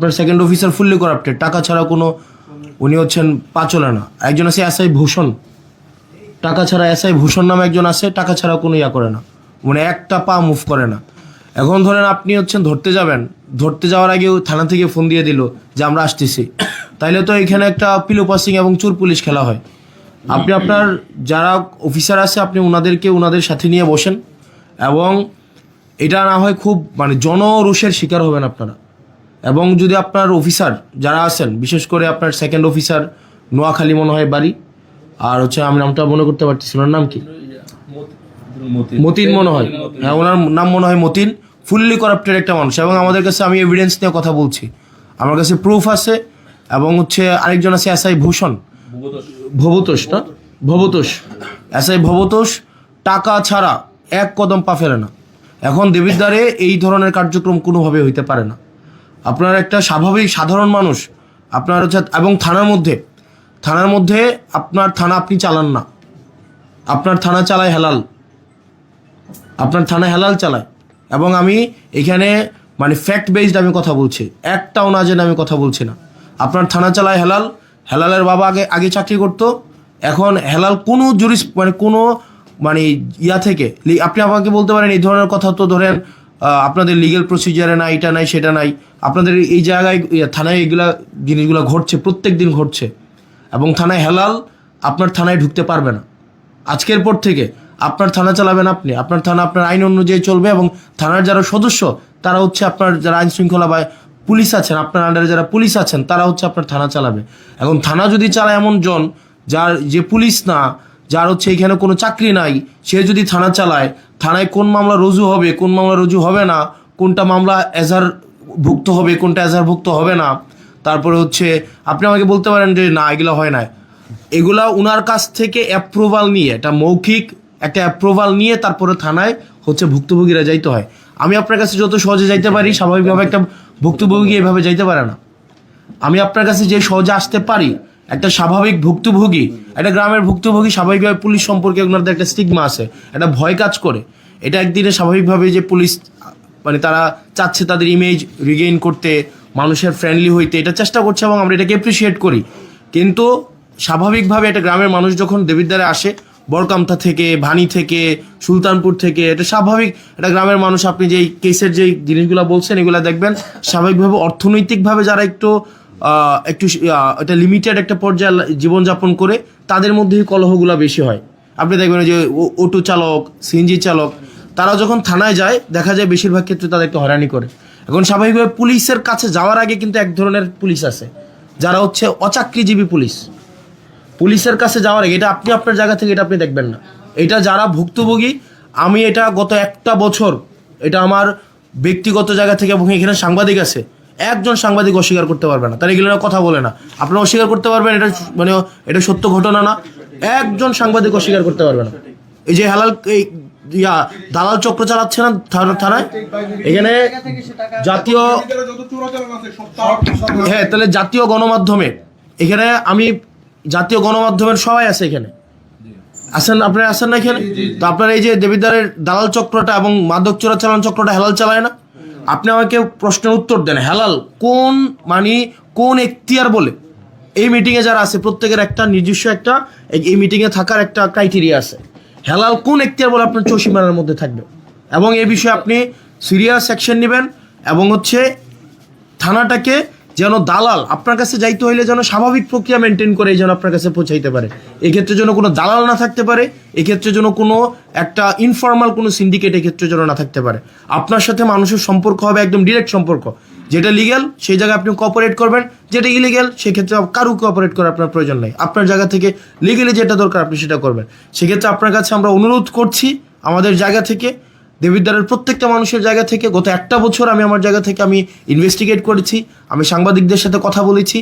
আপনার second officer fully corrupted, টাকা ছাড়া কোনো, উনি হচ্ছেন পা চলে না। একজন আছে এসআই ভূষণ, টাকা ছাড়া এসআই ভূষণ নামে একজন আছে, টাকা ছাড়া কোনো ইয়া করে না, মানে একটা পা মুভ করে না। এখন ধরেন আপনি হচ্ছেন ধরতে যাবেন, ধরতে যাওয়ার আগেও থানা থেকে ফোন দিয়ে দিল যে আমরা আসতেছি, তাইলে তো এখানে একটা পিলো পাসিং এবং চোর পুলিশ খেলা হয়। আপনি আপনার যারা অফিসার আছে আপনি ওনাদেরকে ওনাদের সাথে নিয়ে বসেন, এবং এটা না হয় খুব মানে জনরোষের শিকার হবেন আপনারা। এবং যদি আপনার অফিসার যারা আছেন, বিশেষ করে আপনার সেকেন্ড অফিসার নোয়াখালী মনে হয় বাড়ি, আর হচ্ছে আমি নামটা মনে করতে পারতেছি, ওনার নাম কি, মতিন মনে হয়, হ্যাঁ ওনার নাম মনে হয় মতিন, ফুললি করাপ্টেড একটা মানুষ। এবং আমাদের কাছে, আমি এভিডেন্স নিয়ে কথা বলছি, আমার কাছে প্রুফ আছে। এবং হচ্ছে আরেকজন আছে এসআই ভূষণ, ভবতোষ না, ভবতোষ, এসআই ভবতোষ টাকা ছাড়া এক কদম পা ফেলে না। এখন দেবিদ্বারে এই ধরনের কার্যক্রম কোনোভাবে হইতে পারে না। আপনার একটা স্বাভাবিক সাধারণ মানুষ আপনার হচ্ছে, এবং থানার মধ্যে আপনার থানা আপনি চালান না, আপনার থানা চালায় হেলাল, আপনার থানা হেলাল চালায়। এবং আমি এখানে মানে ফ্যাক্ট বেসড আমি কথা বলছি, একটাও না জেনে আমি কথা বলছি না। আপনার থানা চালায় হেলাল, হেলালের বাবা আগে চাকরি করতো, এখন হেলাল কোনো কোনো ইয়া থেকে আপনি আমাকে বলতে পারেন এই ধরনের কথা, তো ধরেন আপনাদের লিগ্যাল প্রসিজারে নাই, এটা নাই সেটা নাই, আপনাদের এই জায়গায় থানায় এগুলা জিনিসগুলো ঘটছে, প্রত্যেক দিন ঘটছে। এবং থানায় হেলাল আপনার থানায় ঢুকতে পারবে না। আজকের পর থেকে আপনার থানা চালাবেন আপনি, আপনার থানা আপনার আইন অনুযায়ী চলবে, এবং থানার যারা সদস্য তারা হচ্ছে আপনার যারা আইন শৃঙ্খলা বা পুলিশ আছেন, আপনার আন্ডারে যারা পুলিশ আছেন তারা হচ্ছে আপনার থানা চালাবে। এখন থানা যদি চালায় এমন জন যে পুলিশ না, যার হচ্ছে এখানে কোনো চাকরি নাই, সে যদি থানা চালায়, থানায় কোন মামলা রুজু হবে, কোন মামলা রুজু হবে না, কোনটা মামলা এজাহার ভুক্ত হবে, কোনটা এজাহার ভুক্ত হবে না, তারপরে হচ্ছে আপনি আমাকে বলতে পারেন যে না এগুলো হয় না, এগুলা উনার কাছ থেকে অ্যাপ্রুভাল নিয়ে, এটা মৌখিক একটা অ্যাপ্রুভাল নিয়ে তারপরে থানায় হচ্ছে ভুক্তভোগীরা যাইতে হয়। আমি আপনার কাছে যত সহজে যাইতে পারি, স্বাভাবিকভাবে একটা ভুক্তভোগী এভাবে যাইতে পারে না। আমি আপনার কাছে যে সহজে আসতে পারি, একটা স্বাভাবিক ভুক্তভোগী, একটা গ্রামের ভুক্তভোগী স্বাভাবিকভাবে পুলিশ সম্পর্কে ওনাদের একটা স্টিগমা আছে, একটা ভয় কাজ করে। এটা একদিনে স্বাভাবিকভাবে যে পুলিশ তারা চাচ্ছে তাদের ইমেজ রিগেইন করতে, মানুষের ফ্রেন্ডলি হইতে, এটা চেষ্টা করছে এবং আমরা এটাকে অ্যাপ্রিসিয়েট করি। কিন্তু স্বাভাবিকভাবে একটা গ্রামের মানুষ যখন দেবিদ্বারে আসে, বরকামথা থেকে, ভানি থেকে, সুলতানপুর থেকে, এটা স্বাভাবিক একটা গ্রামের মানুষ, আপনি যেই কেসের যেই জিনিসগুলো বলছেন এগুলো দেখবেন স্বাভাবিকভাবে অর্থনৈতিকভাবে যারা একটু এটা লিমিটেড একটা পর্যায়ে জীবনযাপন করে, তাদের মধ্যেই কলহগুলো বেশি হয়। আপনি দেখবেন যে অটো চালক, সিএনজি চালক, তারা যখন থানায় যায় দেখা যায় বেশিরভাগ ক্ষেত্রে তাদেরকে হয়রানি করে। এখন স্বাভাবিকভাবে পুলিশের কাছে যাওয়ার আগে কিন্তু এক ধরনের পুলিশ আছে যারা হচ্ছে অচাকরিজীবী পুলিশ, পুলিশের কাছে যাওয়ার আগে, এটা আপনি আপনার জায়গা থেকে এটা আপনি দেখবেন না, এটা যারা ভুক্তভোগী, আমি এটা গত একটা বছর এটা আমার ব্যক্তিগত জায়গা থেকে, এবং এখানে সাংবাদিক আছে, একজন সাংবাদিক অস্বীকার করতে পারবে না, তারা এগুলো কথা বলে না, আপনারা অস্বীকার করতে পারবেন, এটা এটা সত্য ঘটনা না, একজন সাংবাদিক অস্বীকার করতে পারবে না। এই যে হালাল এই দালাল চক্র চালাচ্ছে না থানায়, এখানে জাতীয়, হ্যাঁ তাহলে জাতীয় গণমাধ্যমে, এখানে আমি জাতীয় গণমাধ্যমের সবাই আছে, এখানে আছেন, আপনারা আছেন না এখানে, তো আপনার এই যে দেবিদ্বারের দালাল চক্রটা এবং মাদক চোরাচালান চক্রটা হেলাল চালায় না? আপনি আমাকে প্রশ্নের উত্তর দেন, হেলাল কোন এখতিয়ার বলে? এই মিটিংয়ে যারা আছে প্রত্যেকের একটা নিজস্ব একটা এই মিটিংয়ে থাকার একটা ক্রাইটেরিয়া আছে, হেলাল কোন এখতিয়ার বলে আপনার চৌসীমানার মধ্যে থাকবে। এবং এই বিষয়ে আপনি সিরিয়াস অ্যাকশন নেবেন, এবং হচ্ছে থানাটাকে যেন দালাল আপনার কাছে যাইতে হইলে যেন স্বাভাবিক প্রক্রিয়া মেনটেন করে যেন আপনার কাছে পৌঁছাইতে পারে, এক্ষেত্রে যেন কোনো দালাল না থাকতে পারে, এক্ষেত্রে যেন কোনো একটা ইনফর্মাল কোনো সিন্ডিকেট এক্ষেত্রে যেন না থাকতে পারে। আপনার সাথে মানুষের সম্পর্ক হবে একদম ডিরেক্ট সম্পর্ক, যেটা লিগ্যাল সেই জায়গায় আপনি কোঅপারেট করবেন, যেটা ইলিগ্যাল সেক্ষেত্রে কারো কোঅপারেট করার আপনার প্রয়োজন নেই, আপনার জায়গা থেকে লিগ্যালি যেটা দরকার আপনি সেটা করবেন। সেক্ষেত্রে আপনার কাছে আমরা অনুরোধ করছি আমাদের জায়গা থেকে, দেবিদ্বারের প্রত্যেকটা মানুষের জায়গা থেকে, গত একটা বছর আমি আমার জায়গা থেকে আমি ইনভেস্টিগেট করেছি, আমি সাংবাদিকদের সাথে কথা বলেছি,